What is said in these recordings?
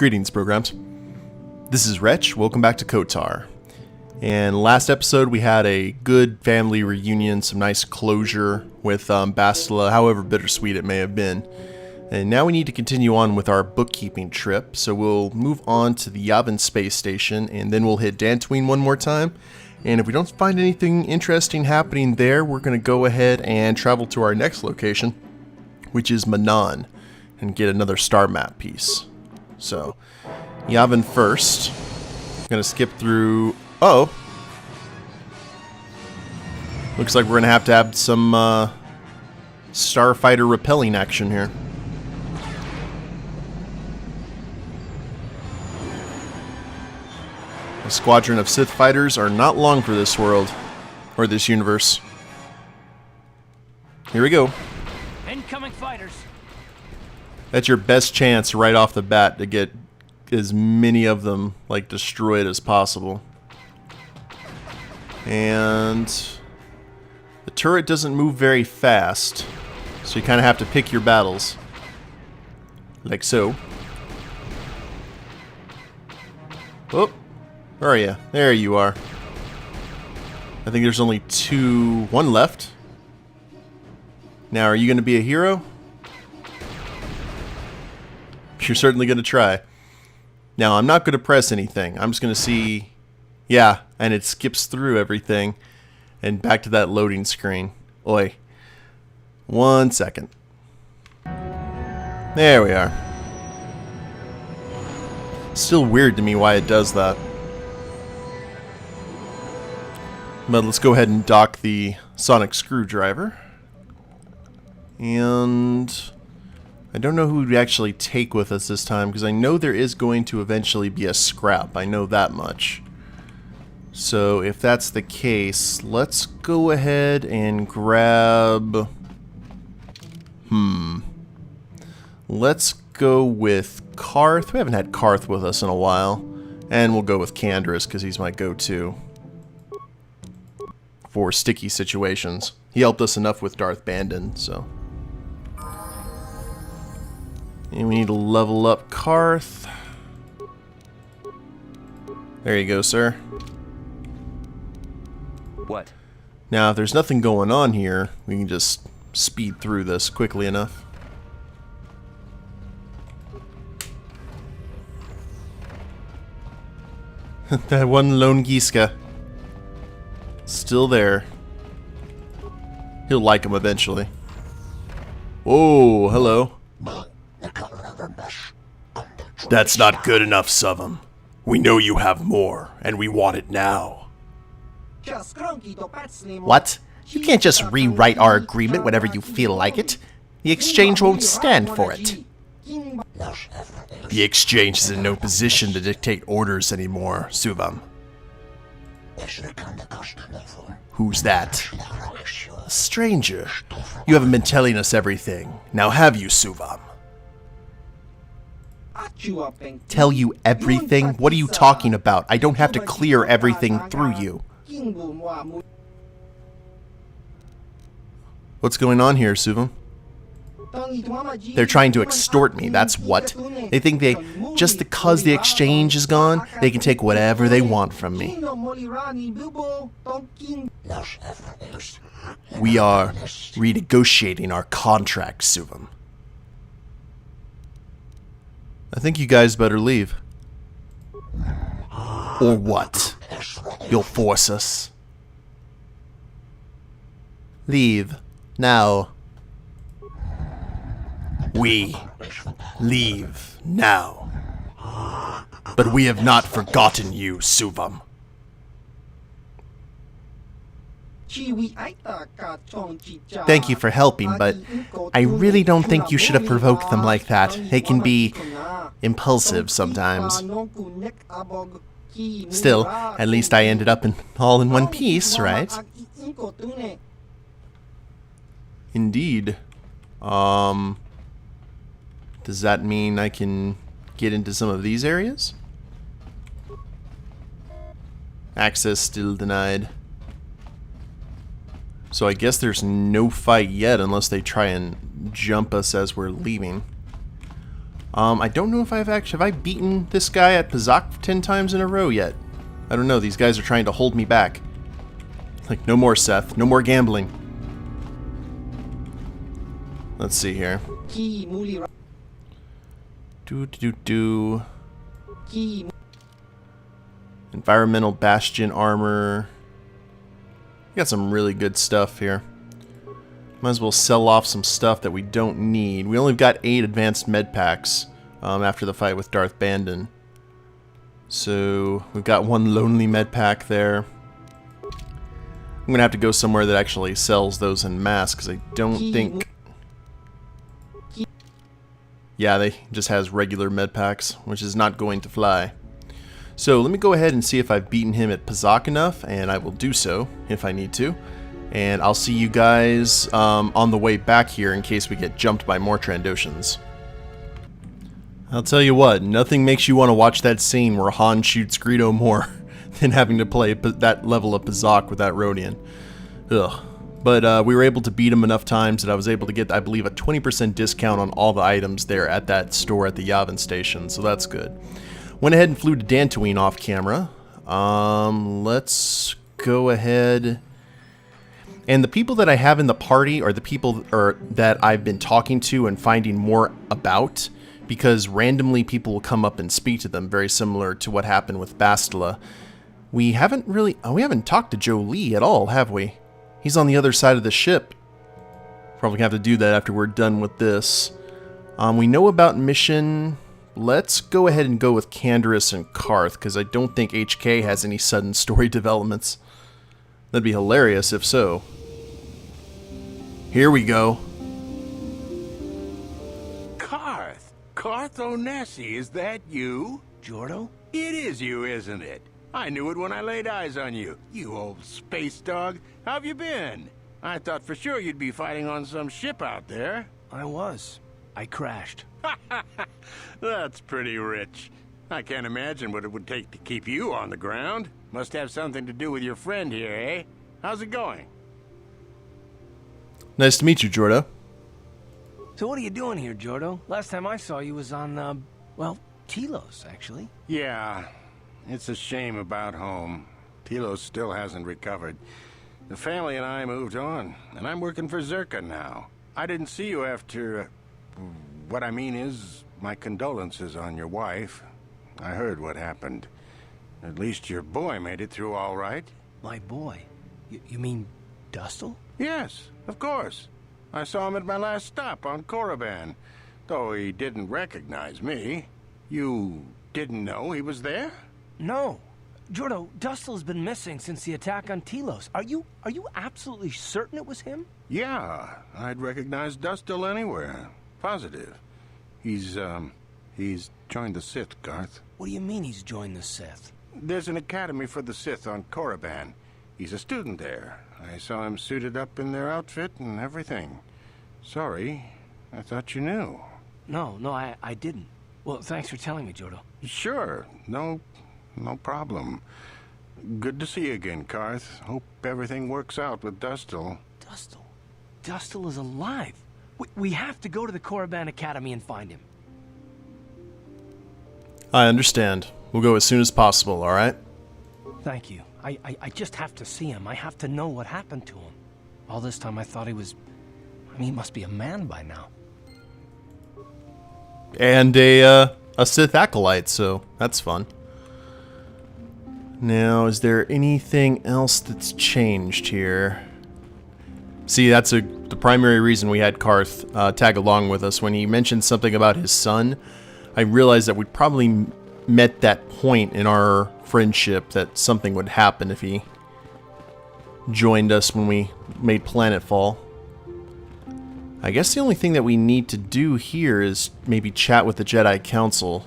Greetings, programs. This is Wretch. Welcome back to Kotar. And last episode, we had a good family reunion, some nice closure with Bastila, however bittersweet it may have been. And now we need to continue on with our bookkeeping trip, so we'll move on to the Yavin space station, and then we'll hit Dantooine one more time. And if we don't find anything interesting happening there, we're going to go ahead and travel to our next location, which is Manaan, and get another star map piece. So, Yavin first. I'm going to skip through... Oh! Looks like we're going to have some starfighter repelling action here. A squadron of Sith fighters are not long for this world, or this universe. Here we go. Incoming fighters. That's your best chance right off the bat to get as many of them like destroyed as possible. And the turret doesn't move very fast, so you kind of have to pick your battles. Like so. Oh, where are you? There you are. I think there's only one left. Now, are you going to be a hero? You're certainly going to try. Now, I'm not going to press anything. I'm just going to see... Yeah, and it skips through everything. And back to that loading screen. Oi. 1 second. There we are. Still weird to me why it does that. But let's go ahead and dock the sonic screwdriver. And... I don't know who we'd actually take with us this time, because I know there is going to eventually be a scrap. I know that much. So if that's the case, let's go ahead and grab... Let's go with Carth. We haven't had Carth with us in a while. And we'll go with Candra's, because he's my go-to for sticky situations. He helped us enough with Darth Bandon, so... And we need to level up Carth. There you go, sir. What? Now, if there's nothing going on here, we can just speed through this quickly enough. That one lone Giska. Still there. He'll like him eventually. Oh, hello. That's not good enough, Suvum. We know you have more, and we want it now. What? You can't just rewrite our agreement whenever you feel like it. The exchange won't stand for it. The exchange is in no position to dictate orders anymore, Suvum. Who's that? A stranger. You haven't been telling us everything. Now have you, Suvum? Tell you everything? What are you talking about? I don't have to clear everything through you. What's going on here, Suvum? They're trying to extort me, that's what. They think just because the exchange is gone, they can take whatever they want from me. We are renegotiating our contract, Suvum. I think you guys better leave. Or what? You'll force us? Leave. Now. We leave now. But we have not forgotten you, Suvum. Thank you for helping, but I really don't think you should have provoked them like that. They can be impulsive sometimes. Still, at least I ended up all in one piece, right? Indeed. Does that mean I can get into some of these areas? Access still denied. So I guess there's no fight yet unless they try and jump us as we're leaving. I don't know if have I beaten this guy at Pazak 10 times in a row yet? I don't know. These guys are trying to hold me back. Like, no more, Seth. No more gambling. Let's see here. Environmental Bastion armor. Got some really good stuff here. Might as well sell off some stuff that we don't need. We only got 8 advanced med packs after the fight with Darth Bandon. So we've got 1 lonely med pack there. I'm going to have to go somewhere that actually sells those en masse because I don't think... Yeah, they just has regular med packs, which is not going to fly. So let me go ahead and see if I've beaten him at Pazak enough, and I will do so if I need to. And I'll see you guys on the way back here in case we get jumped by more Trandoshans. I'll tell you what, nothing makes you want to watch that scene where Han shoots Greedo more than having to play that level of Pazak with that Rodian. Ugh. But we were able to beat him enough times that I was able to get, I believe, a 20% discount on all the items there at that store at the Yavin station, so that's good. Went ahead and flew to Dantooine off camera. Let's go ahead... And the people that I have in the party are the people that I've been talking to and finding more about, because randomly people will come up and speak to them, very similar to what happened with Bastila. We haven't talked to Jolie at all, have we? He's on the other side of the ship. Probably gonna have to do that after we're done with this. We know about mission. Let's go ahead and go with Canderous and Carth, because I don't think HK has any sudden story developments. That'd be hilarious if so. Here we go. Carth! Carth Onesi, is that you? Jordo? It is you, isn't it? I knew it when I laid eyes on you. You old space dog. How have you been? I thought for sure you'd be fighting on some ship out there. I was. I crashed. That's pretty rich. I can't imagine what it would take to keep you on the ground. Must have something to do with your friend here, eh? How's it going? Nice to meet you, Jordo. So what are you doing here, Jordo? Last time I saw you was on, well, Telos, actually. Yeah, it's a shame about home. Telos still hasn't recovered. The family and I moved on, and I'm working for Zerka now. I didn't see you after... what I mean is, my condolences on your wife. I heard what happened. At least your boy made it through all right. My boy? You mean Dustle? Yes, of course. I saw him at my last stop on Korriban, though he didn't recognize me. You didn't know he was there? No. Jordo, Dustle's been missing since the attack on Telos. Are you absolutely certain it was him? Yeah, I'd recognize Dustle anywhere. Positive. He's joined the Sith, Carth. What do you mean he's joined the Sith? There's an academy for the Sith on Korriban. He's a student there. I saw him suited up in their outfit and everything. Sorry, I thought you knew. No, I didn't. Well, thanks for telling me, Jordo. Sure, no problem. Good to see you again, Carth. Hope everything works out with Dustle. Dustle is alive. We have to go to the Korriban Academy and find him. I understand. We'll go as soon as possible, alright? Thank you. I just have to see him. I have to know what happened to him. All this time I thought he was... I mean, he must be a man by now. And a Sith Acolyte, so that's fun. Now, is there anything else that's changed here? See, that's the primary reason we had Carth tag along with us. When he mentioned something about his son, I realized that we'd probably met that point in our friendship that something would happen if he joined us when we made Planetfall. I guess the only thing that we need to do here is maybe chat with the Jedi Council.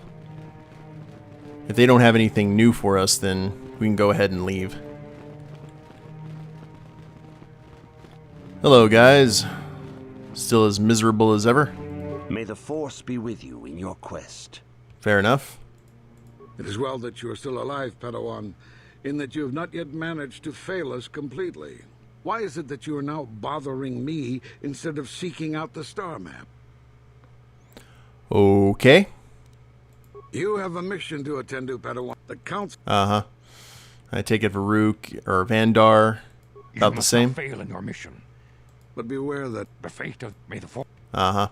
If they don't have anything new for us, then we can go ahead and leave. Hello, guys. Still as miserable as ever? May the Force be with you in your quest. Fair enough. It is well that you are still alive, Padawan, in that you have not yet managed to fail us completely. Why is it that you are now bothering me instead of seeking out the star map? Okay. You have a mission to attend to, Padawan. The council. Uh-huh. I take it Varuk or Vandar. About the same. Fail in your mission. But beware that The fate of may the Force. Uh-huh.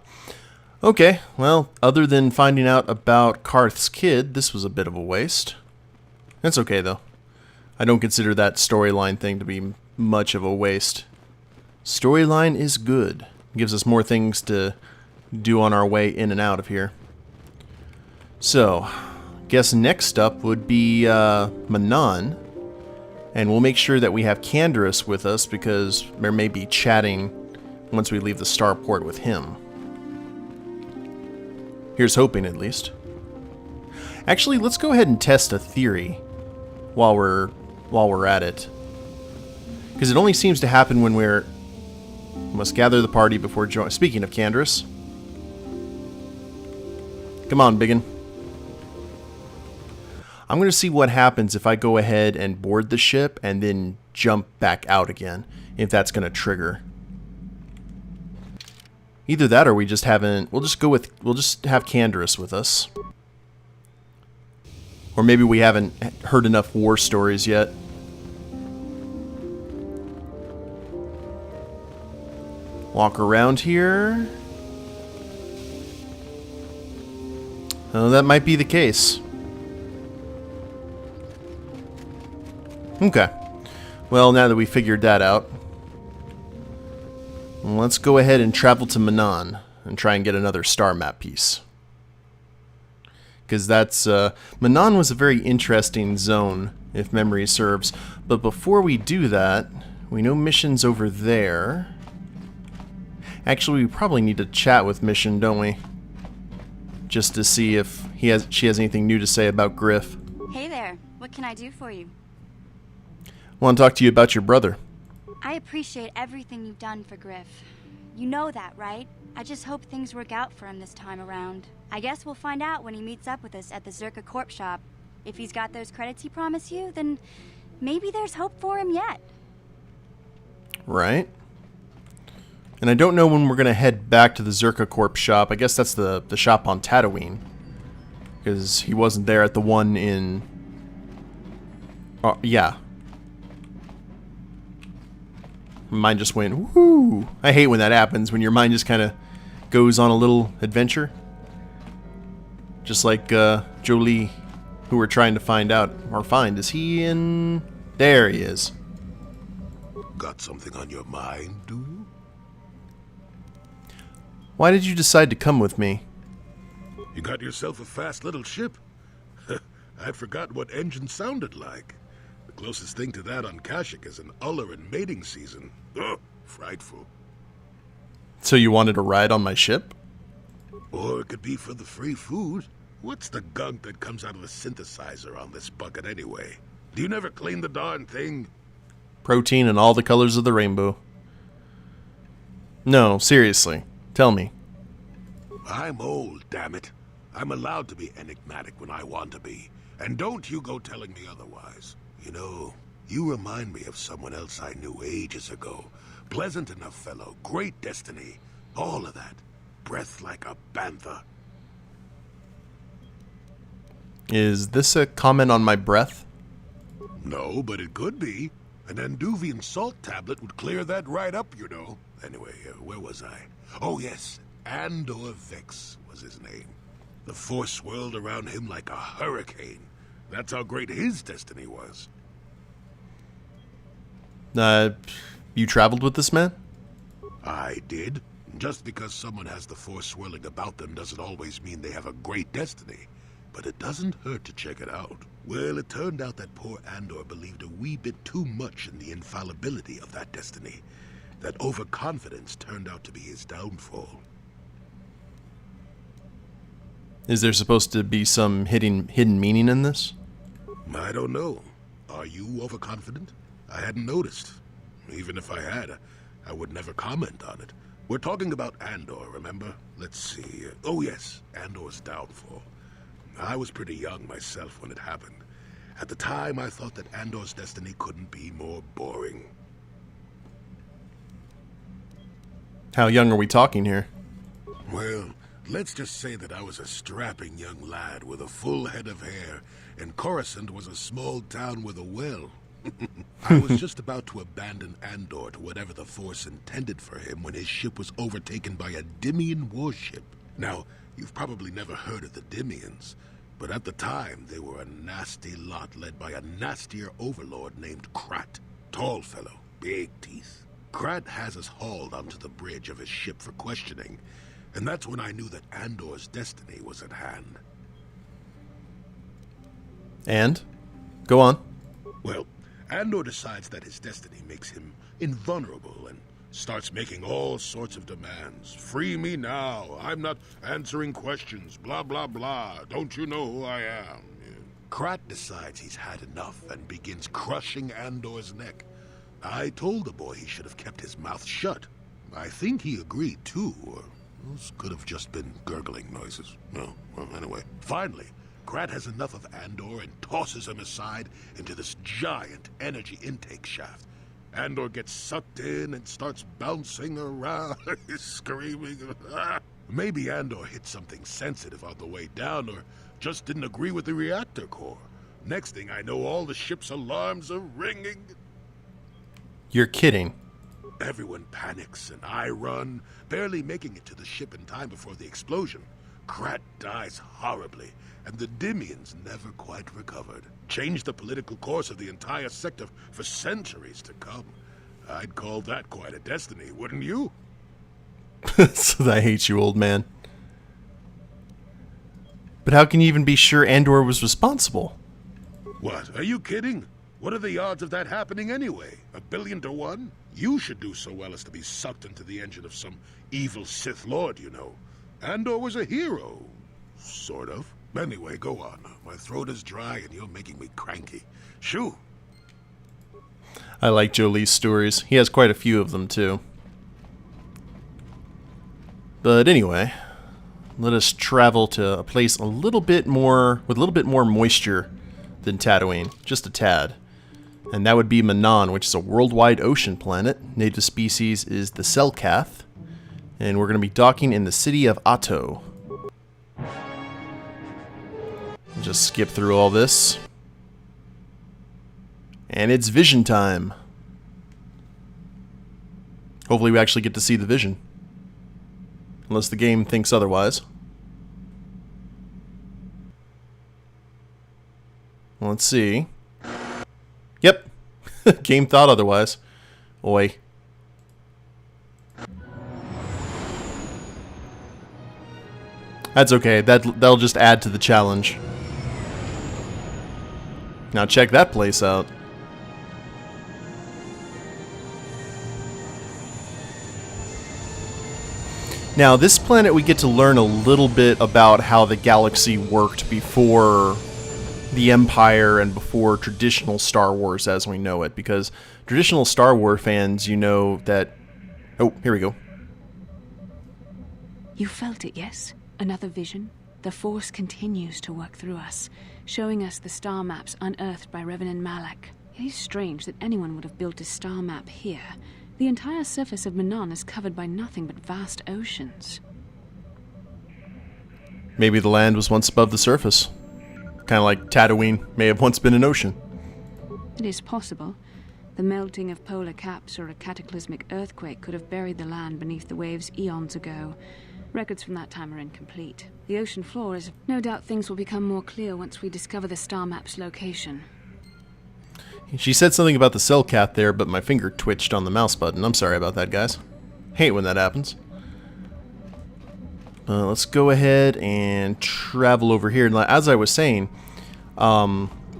Okay, well, other than finding out about Carth's kid, this was a bit of a waste. That's okay, though. I don't consider that storyline thing to be much of a waste. Storyline is good. Gives us more things to do on our way in and out of here. So, guess next up would be Manaan. And we'll make sure that we have Canderous with us because there may be chatting once we leave the starport with him. Here's hoping, at least. Actually, let's go ahead and test a theory while we're at it. Because it only seems to happen when we must gather the party before join. Speaking of Canderous. Come on, biggin. I'm going to see what happens if I go ahead and board the ship and then jump back out again. If that's going to trigger. Either that or we just haven't... We'll just have Canderous with us. Or maybe we haven't heard enough war stories yet. Walk around here. Oh, that might be the case. Okay. Well, now that we figured that out, let's go ahead and travel to Manaan and try and get another star map piece. Because that's... Manaan was a very interesting zone, if memory serves. But before we do that, we know Mission's over there. Actually, we probably need to chat with Mission, don't we? Just to see if she has anything new to say about Griff. Hey there, what can I do for you? I want to talk to you about your brother. I appreciate everything you've done for Griff. You know that, right? I just hope things work out for him this time around. I guess we'll find out when he meets up with us at the Zerka Corp shop. If he's got those credits he promised you, then maybe there's hope for him yet. Right. And I don't know when we're going to head back to the Zerka Corp shop. I guess that's the shop on Dantooine. Because he wasn't there at the one in... yeah. Mind just went, woo! I hate when that happens, when your mind just kind of goes on a little adventure. Just like Jolie, who we're trying to find out, or find. Is he in... There he is. Got something on your mind, do you? Why did you decide to come with me? You got yourself a fast little ship. I'd forgotten what engine sounded like. The closest thing to that on Kashyyyk is an Uller in mating season. Ugh, frightful. So you wanted to ride on my ship? Or it could be for the free food. What's the gunk that comes out of the synthesizer on this bucket anyway? Do you never clean the darn thing? Protein in all the colors of the rainbow. No, seriously. Tell me. I'm old, damn it. I'm allowed to be enigmatic when I want to be. And don't you go telling me otherwise. You know, you remind me of someone else I knew ages ago. Pleasant enough fellow, great destiny. All of that. Breath like a bantha. Is this a comment on my breath? No, but it could be. An Anduvian salt tablet would clear that right up, you know. Anyway, where was I? Oh, yes. Andor Vex was his name. The Force swirled around him like a hurricane. That's how great his destiny was. You traveled with this man? I did. Just because someone has the Force swirling about them doesn't always mean they have a great destiny. But it doesn't hurt to check it out. Well, it turned out that poor Andor believed a wee bit too much in the infallibility of that destiny. That overconfidence turned out to be his downfall. Is there supposed to be some hidden meaning in this? I don't know. Are you overconfident? I hadn't noticed. Even if I had, I would never comment on it. We're talking about Andor, remember? Let's see. Oh yes, Andor's downfall. I was pretty young myself when it happened. At the time, I thought that Andor's destiny couldn't be more boring. How young are we talking here? Well, Let's just say that I was a strapping young lad with a full head of hair, and Coruscant was a small town with a well. I was just about to abandon Andor to whatever the Force intended for him when his ship was overtaken by a Dimian warship. Now, you've probably never heard of the Dimians, but at the time they were a nasty lot led by a nastier overlord named Carth. Tall fellow, big teeth. Carth has us hauled onto the bridge of his ship for questioning, and that's when I knew that Andor's destiny was at hand. And? Go on. Well, Andor decides that his destiny makes him invulnerable and starts making all sorts of demands. Free me now. I'm not answering questions. Blah, blah, blah. Don't you know who I am? Carth decides he's had enough and begins crushing Andor's neck. I told the boy he should have kept his mouth shut. I think he agreed too, or those could have just been gurgling noises. No, well, anyway. Finally, Carth has enough of Andor and tosses him aside into this giant energy intake shaft. Andor gets sucked in and starts bouncing around, screaming. Maybe Andor hit something sensitive on the way down, or just didn't agree with the reactor core. Next thing I know, all the ship's alarms are ringing. You're kidding. Everyone panics, and I run, barely making it to the ship in time before the explosion. Carth dies horribly, and the Dimians never quite recovered. Changed the political course of the entire sector for centuries to come. I'd call that quite a destiny, wouldn't you? So I hate you, old man. But how can you even be sure Andor was responsible? What, are you kidding? What are the odds of that happening anyway? 1,000,000,000 to 1? You should do so well as to be sucked into the engine of some evil Sith Lord, you know. Andor was a hero. Sort of. Anyway, go on. My throat is dry and you're making me cranky. Shoo! I like Jolie's stories. He has quite a few of them, too. But anyway, let us travel to a place with a little bit more moisture than Dantooine. Just a tad. And that would be Manaan, which is a worldwide ocean planet. Native species is the Selkath. And we're going to be docking in the city of Ahto. Just skip through all this. And it's vision time. Hopefully we actually get to see the vision. Unless the game thinks otherwise. Well, let's see. Yep. Game thought otherwise. Oi. That's okay. That'll just add to the challenge. Now check that place out. Now, this planet we get to learn a little bit about how the galaxy worked before the Empire and before traditional Star Wars as we know it, because traditional Star Wars fans, you know that... Oh, here we go. You felt it, yes? Another vision? The Force continues to work through us, showing us the star maps unearthed by Revan Malak. It is strange that anyone would have built a star map here. The entire surface of Manaan is covered by nothing but vast oceans. Maybe the land was once above the surface. Kind of like Dantooine may have once been an ocean. It is possible. The melting of polar caps or a cataclysmic earthquake could have buried the land beneath the waves eons ago. Records from that time are incomplete. The ocean floor is... No doubt things will become more clear once we discover the star map's location. She said something about the Selkath there, but my finger twitched on the mouse button. I'm sorry about that, guys. Hate when that happens. Let's go ahead and travel over here. As I was saying,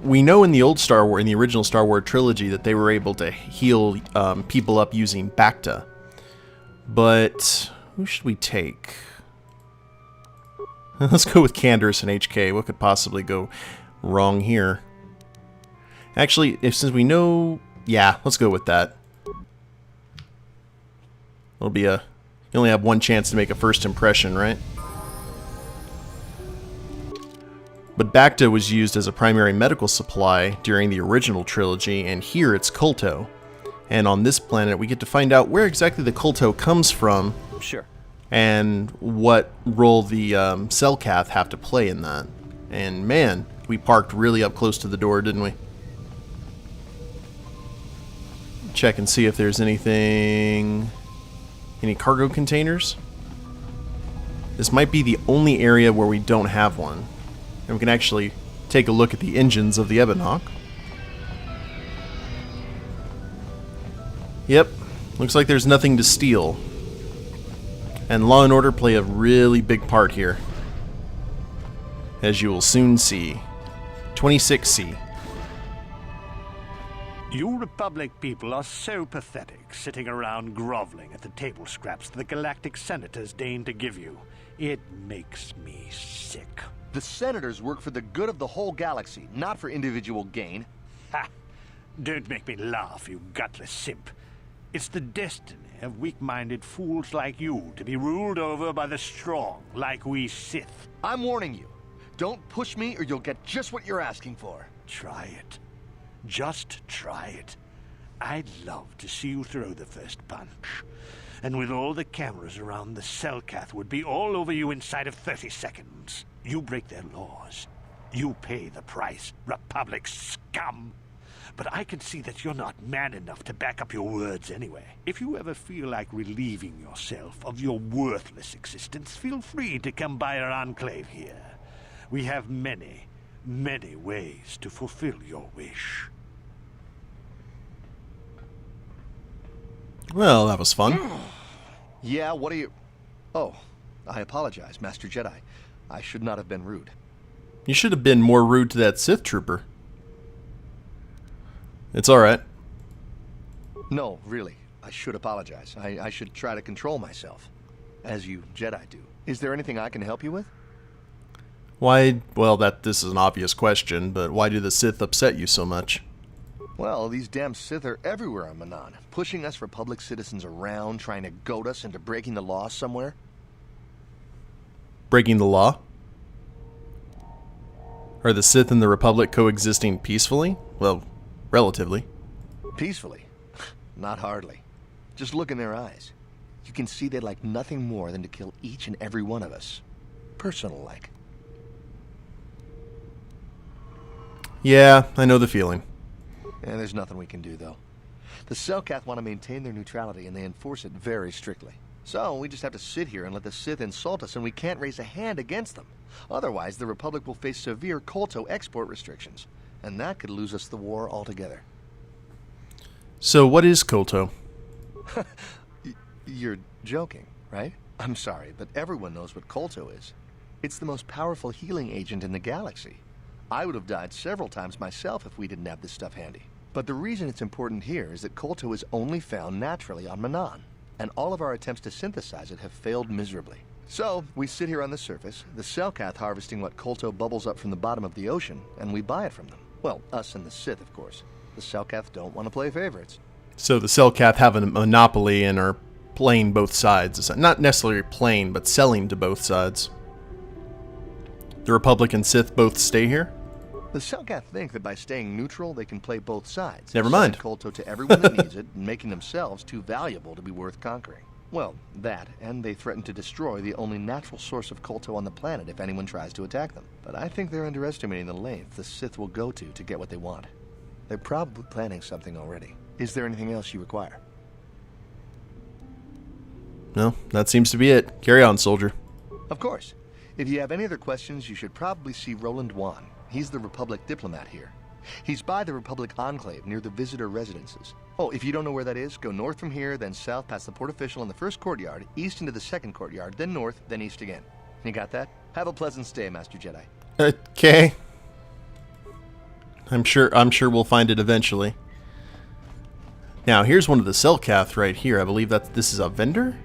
we know in the old Star Wars, in the original Star Wars trilogy, that they were able to heal people up using Bacta. But who should we take? Let's go with Canderous and HK. What could possibly go wrong here? Actually, since we know... Yeah, let's go with that. It'll be a... You only have one chance to make a first impression, right? But Bacta was used as a primary medical supply during the original trilogy, and here it's Kulto. And on this planet, we get to find out where exactly the Kulto comes from. Sure. and what role the Selkath have to play in that. And man, we parked really up close to the door, didn't we? Check and see if there's anything... Any cargo containers? This might be the only area where we don't have one. And we can actually take a look at the engines of the Ebonhawk. Yep, looks like there's nothing to steal. And Law and Order play a really big part here, as you will soon see. 26C. You Republic people are so pathetic, sitting around groveling at the table scraps the galactic senators deign to give you. It makes me sick. The senators work for the good of the whole galaxy, not for individual gain. Ha! Don't make me laugh, you gutless simp. It's the destiny of weak-minded fools like you to be ruled over by the strong, like we Sith. I'm warning you. Don't push me or you'll get just what you're asking for. Try it. Just try it. I'd love to see you throw the first punch. And with all the cameras around, the Selkath would be all over you inside of 30 seconds. You break their laws. You pay the price, Republic scum. But I can see that you're not man enough to back up your words anyway. If you ever feel like relieving yourself of your worthless existence, feel free to come by our enclave here. We have many, many ways to fulfill your wish. Well, that was fun. Yeah, what are you... Oh, I apologize, Master Jedi. I should not have been rude. You should have been more rude to that Sith trooper. It's alright. No, really. I should apologize. I should try to control myself. As you Jedi do. Is there anything I can help you with? Why... Well, this is an obvious question, but why do the Sith upset you so much? Well, these damn Sith are everywhere on Manaan, pushing us Republic citizens around, trying to goad us into breaking the law somewhere. Breaking the law? Are the Sith and the Republic coexisting peacefully? Well, relatively. Peacefully? Not hardly. Just look in their eyes. You can see they'd like nothing more than to kill each and every one of us. Personal-like. Yeah, I know the feeling. Yeah, there's nothing we can do, though. The Selkath want to maintain their neutrality, and they enforce it very strictly. So, we just have to sit here and let the Sith insult us, and we can't raise a hand against them. Otherwise, the Republic will face severe Kolto export restrictions, and that could lose us the war altogether. So, what is Kolto? You're joking, right? I'm sorry, but everyone knows what Kolto is. It's the most powerful healing agent in the galaxy. I would have died several times myself if we didn't have this stuff handy. But the reason it's important here is that Kolto is only found naturally on Manaan, and all of our attempts to synthesize it have failed miserably. So, we sit here on the surface, the Selkath harvesting what Kolto bubbles up from the bottom of the ocean, and we buy it from them. Well, us and the Sith, of course. The Selkath don't want to play favorites. So the Selkath have a monopoly and are playing both sides. Not necessarily playing, but selling to both sides. The Republic and Sith both stay here? The Selkath think that by staying neutral, they can play both sides. Never mind. Selling Kolto to everyone that needs it, and making themselves too valuable to be worth conquering. Well, that, and they threaten to destroy the only natural source of Kolto on the planet if anyone tries to attack them. But I think they're underestimating the length the Sith will go to get what they want. They're probably planning something already. Is there anything else you require? No, that seems to be it. Carry on, soldier. Of course. If you have any other questions, you should probably see Roland Wan. He's the Republic diplomat here. He's by the Republic Enclave near the visitor residences. Oh, if you don't know where that is, go north from here, then south past the port official in the first courtyard, east into the second courtyard, then north, then east again. You got that? Have a pleasant stay, Master Jedi. Okay. I'm sure we'll find it eventually. Now, here's one of the Selkath right here. I believe this is a vendor?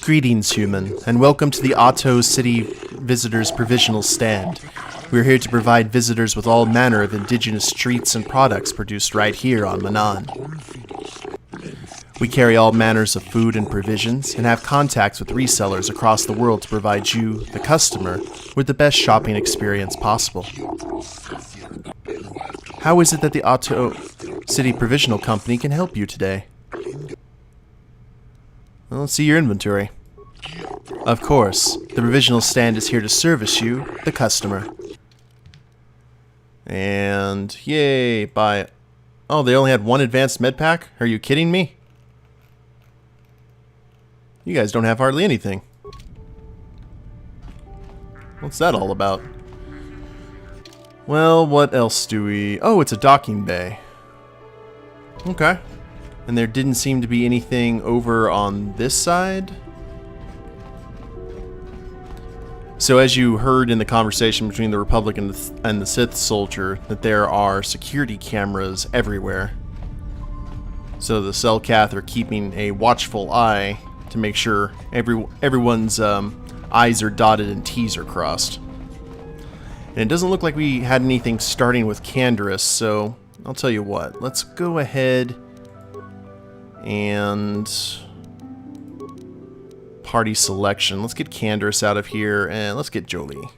Greetings, human, and welcome to the Ahto City Visitors Provisional Stand. We're here to provide visitors with all manner of indigenous treats and products produced right here on Manaan. We carry all manners of food and provisions, and have contacts with resellers across the world to provide you, the customer, with the best shopping experience possible. How is it that the Ahto City Provisional Company can help you today? Well, let's see your inventory. Of course, the provisional stand is here to service you, the customer. And yay, buy. Oh, they only had one advanced med pack? Are you kidding me? You guys don't have hardly anything. What's that all about? Well, what else do we... Oh, it's a docking bay. Okay. And there didn't seem to be anything over on this side. So as you heard in the conversation between the Republic and the Sith soldier, that there are security cameras everywhere. So the Selkath are keeping a watchful eye to make sure everyone's I's are dotted and T's are crossed. And it doesn't look like we had anything starting with Canderous, so I'll tell you what. Let's go ahead and party selection. Let's get Canderous out of here, and let's get Jolie.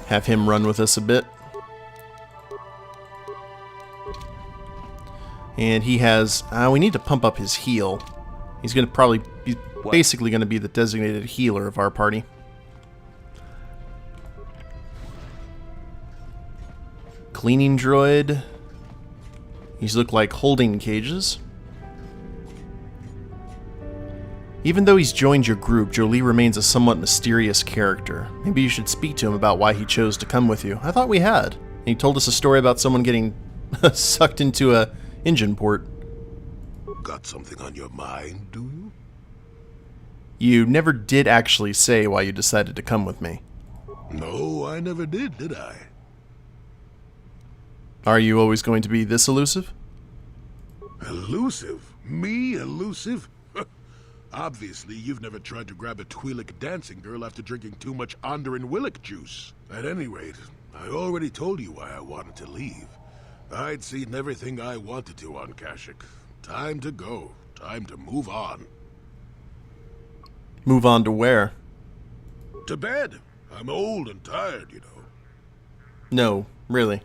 Have him run with us a bit. And he has... we need to pump up his heal. He's going to probably be... basically going to be the designated healer of our party. Cleaning droid. These look like holding cages. Even though he's joined your group, Jolie remains a somewhat mysterious character. Maybe you should speak to him about why he chose to come with you. I thought we had. And he told us a story about someone getting sucked into a engine port. Got something on your mind, do you? You never did actually say why you decided to come with me. No, I never did I? Are you always going to be this elusive? Elusive? Me elusive? Obviously, you've never tried to grab a Twi'lek dancing girl after drinking too much Onderan Willick juice. At any rate, I already told you why I wanted to leave. I'd seen everything I wanted to on Kashyyyk. Time to go. Time to move on. Move on to where? To bed. I'm old and tired, you know. No, really.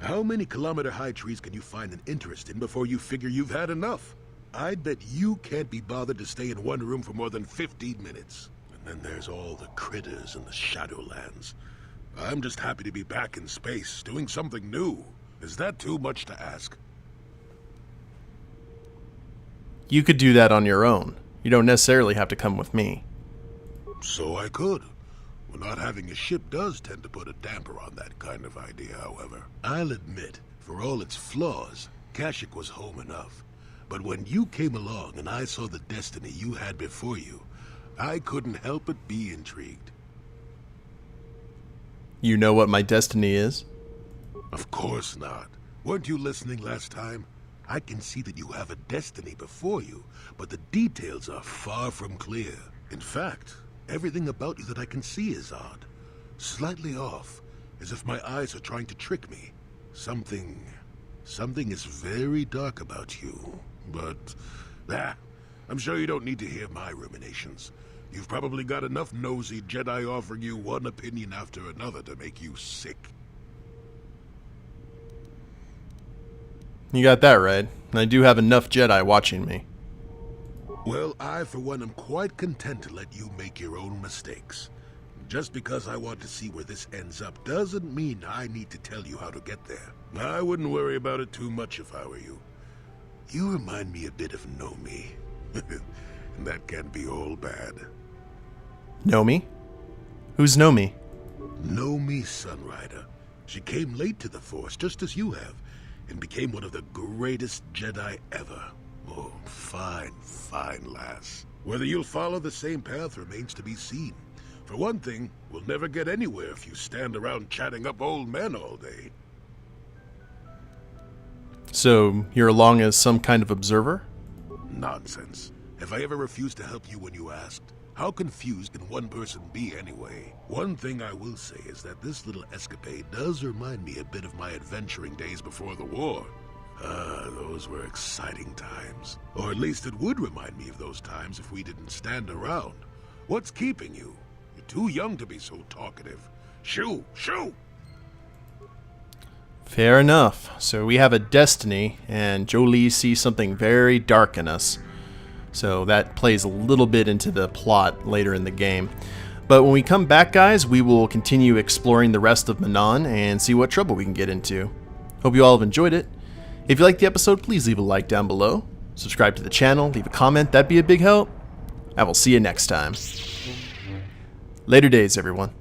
How many kilometer-high trees can you find an interest in before you figure you've had enough? I'd bet you can't be bothered to stay in one room for more than 15 minutes. And then there's all the critters in the Shadowlands. I'm just happy to be back in space, doing something new. Is that too much to ask? You could do that on your own. You don't necessarily have to come with me. So I could. Well, not having a ship does tend to put a damper on that kind of idea, however. I'll admit, for all its flaws, Kashyyyk was home enough. But when you came along and I saw the destiny you had before you, I couldn't help but be intrigued. You know what my destiny is? Of course not. Weren't you listening last time? I can see that you have a destiny before you, but the details are far from clear. In fact, everything about you that I can see is odd. Slightly off, as if my eyes are trying to trick me. Something is very dark about you. But, I'm sure you don't need to hear my ruminations. You've probably got enough nosy Jedi offering you one opinion after another to make you sick. You got that right. I do have enough Jedi watching me. Well, I, for one, am quite content to let you make your own mistakes. Just because I want to see where this ends up doesn't mean I need to tell you how to get there. I wouldn't worry about it too much if I were you. You remind me a bit of Nomi. And that can't be all bad. Nomi? Who's Nomi? Nomi Sunrider. She came late to the Force, just as you have, and became one of the greatest Jedi ever. Oh, fine, fine lass. Whether you'll follow the same path remains to be seen. For one thing, we'll never get anywhere if you stand around chatting up old men all day. So, you're along as some kind of observer? Nonsense. Have I ever refused to help you when you asked? How confused can one person be anyway? One thing I will say is that this little escapade does remind me a bit of my adventuring days before the war. Those were exciting times. Or at least it would remind me of those times if we didn't stand around. What's keeping you? You're too young to be so talkative. Shoo! Shoo! Fair enough. So we have a destiny, and Jolie sees something very dark in us. So that plays a little bit into the plot later in the game. But when we come back, guys, we will continue exploring the rest of Manaan and see what trouble we can get into. Hope you all have enjoyed it. If you liked the episode, please leave a like down below. Subscribe to the channel, leave a comment, that'd be a big help. I will see you next time. Later days, everyone.